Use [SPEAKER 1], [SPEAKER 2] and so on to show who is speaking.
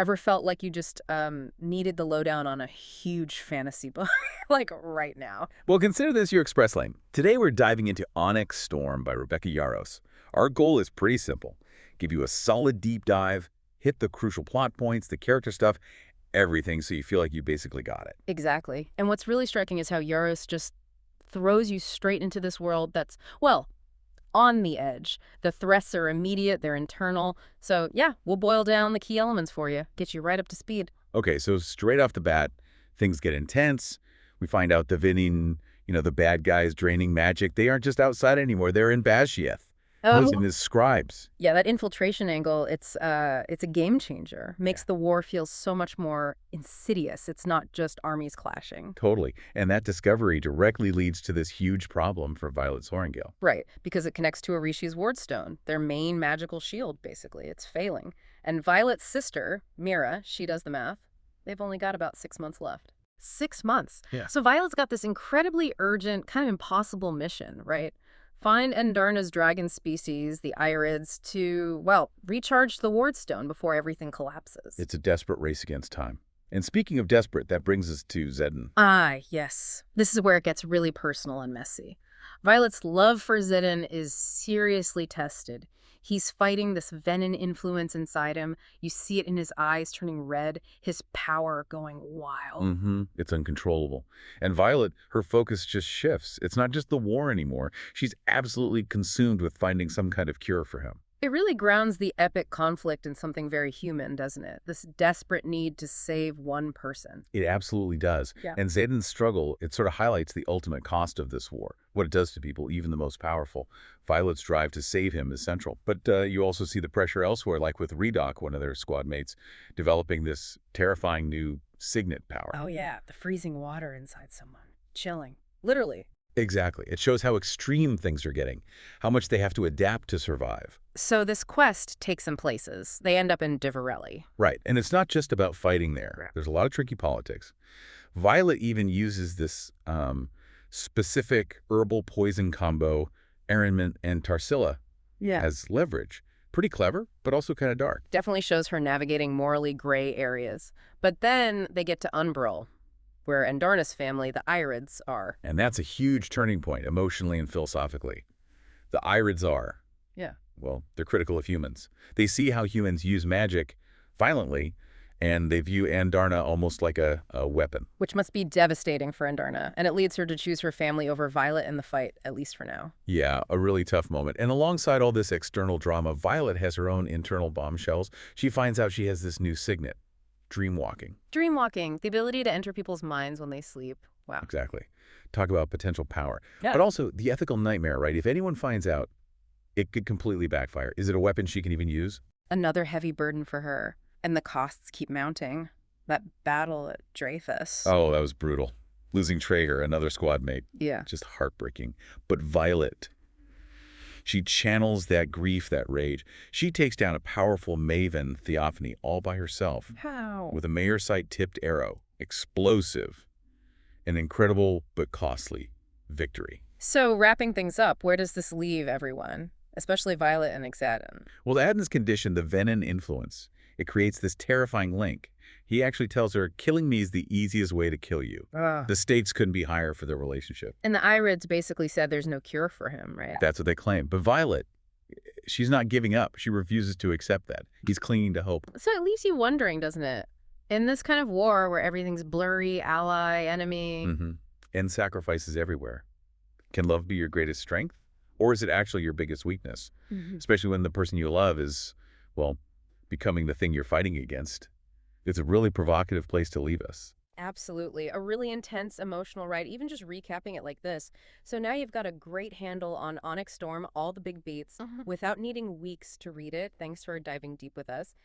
[SPEAKER 1] Ever felt like you just needed the lowdown on a huge fantasy book, like right now?
[SPEAKER 2] Well, consider this your express lane. Today we're diving into Onyx Storm by Rebecca Yarros. Our goal is pretty simple. Give you a solid deep dive, hit the crucial plot points, the character stuff, everything so you feel like you basically got it.
[SPEAKER 1] Exactly. And what's really striking is how Yaros just throws you straight into this world that's, well, on the edge. The threats are immediate, they're internal. So, yeah, we'll boil down the key elements for you, get you right up to speed.
[SPEAKER 2] Okay, so straight off the bat, things get intense. We find out the Vinin, the bad guys draining magic. They aren't just outside anymore. They're in Bashieth.
[SPEAKER 1] Oh,
[SPEAKER 2] Posing as scribes.
[SPEAKER 1] yeah, that infiltration angle, it's a game changer. Makes
[SPEAKER 2] Yeah.
[SPEAKER 1] the war feel so much more insidious. It's not just armies clashing.
[SPEAKER 2] Totally. And that discovery directly leads to this huge problem for Violet Sorrengail.
[SPEAKER 1] Right, because it connects to Orishi's Wardstone, their main magical shield, basically. It's failing. And Violet's sister, Mira, she does the math. They've only got about 6 months left. 6 months.
[SPEAKER 2] Yeah.
[SPEAKER 1] So Violet's got this incredibly urgent, kind of impossible mission, right? Find Endarna's dragon species, the Irids, to, well, recharge the Wardstone before everything collapses.
[SPEAKER 2] It's a desperate race against time. And speaking of desperate, that brings us to Zedden.
[SPEAKER 1] Ah, yes. This is where it gets really personal and messy. Violet's love for Zidane is seriously tested. He's fighting this venom influence inside him. You see it in his eyes turning red, his power going wild.
[SPEAKER 2] It's uncontrollable. And Violet, her focus just shifts. It's not just the war anymore. She's absolutely consumed with finding some kind of cure for him.
[SPEAKER 1] It really grounds the epic conflict in something very human, doesn't it? This desperate need to save one person.
[SPEAKER 2] It absolutely does.
[SPEAKER 1] Yeah.
[SPEAKER 2] And Zedden's struggle, it sort of highlights the ultimate cost of this war, what it does to people, even the most powerful. Violet's drive to save him is central. But you also see the pressure elsewhere, like with Redoc, one of their squad mates, developing this terrifying new signet power.
[SPEAKER 1] Oh, yeah. The freezing water inside someone. Chilling. Literally.
[SPEAKER 2] Exactly. It shows how extreme things are getting, how much they have to adapt to survive.
[SPEAKER 1] So this quest takes them places. They end up in Diverelli.
[SPEAKER 2] Right. And it's not just about fighting there.
[SPEAKER 1] Right.
[SPEAKER 2] There's a lot of tricky politics. Violet even uses this specific herbal poison combo, Arrowmint and Tarsilla,
[SPEAKER 1] Yeah.
[SPEAKER 2] as leverage. Pretty clever, but also kind of dark.
[SPEAKER 1] Definitely shows her navigating morally gray areas. But then they get to Umbrel, where Endarna's family, the Irids, are.
[SPEAKER 2] And that's a huge turning point, emotionally and philosophically. The Irids are,
[SPEAKER 1] Yeah.
[SPEAKER 2] well, they're critical of humans. They see how humans use magic violently, and they view Andarna almost like a weapon.
[SPEAKER 1] Which must be devastating for Endarna, and it leads her to choose her family over Violet in the fight, at least for now.
[SPEAKER 2] Yeah, a really tough moment. And alongside all this external drama, Violet has her own internal bombshells. She finds out she has this new signet, dreamwalking.
[SPEAKER 1] Dreamwalking, the ability to enter people's minds when they sleep. Wow.
[SPEAKER 2] Exactly. Talk about potential power.
[SPEAKER 1] Yeah.
[SPEAKER 2] But also the ethical nightmare, right? If anyone finds out, it could completely backfire. Is it a weapon she can even use?
[SPEAKER 1] Another heavy burden for her. And the costs keep mounting. That battle at Dreyfus.
[SPEAKER 2] Oh, that was brutal. Losing Traeger, another squad mate.
[SPEAKER 1] Yeah.
[SPEAKER 2] Just heartbreaking. But Violet, she channels that grief, that rage. She takes down a powerful maven, Theophany, all by herself
[SPEAKER 1] How?
[SPEAKER 2] with a Mayr-sight-tipped arrow. Explosive. An incredible but costly victory.
[SPEAKER 1] So, wrapping things up, where does this leave everyone? Especially Violet and Xaden.
[SPEAKER 2] Well, Adden's condition, the Venin influence, it creates this terrifying link. He actually tells her, killing me is the easiest way to kill you. The stakes couldn't be higher for their relationship.
[SPEAKER 1] And the Irids basically said there's no cure for him, right?
[SPEAKER 2] That's what they claim. But Violet, she's not giving up. She refuses to accept that. He's clinging to hope.
[SPEAKER 1] So it leaves you wondering, doesn't it? In this kind of war where everything's blurry, ally, enemy.
[SPEAKER 2] And sacrifices everywhere. Can love be your greatest strength? Or is it actually your biggest weakness? Especially when the person you love is, well, becoming the thing you're fighting against. It's a really provocative place to leave us.
[SPEAKER 1] Absolutely. A really intense emotional ride, even just recapping it like this. So now you've got a great handle on Onyx Storm, all the big beats, without needing weeks to read it. Thanks for diving deep with us.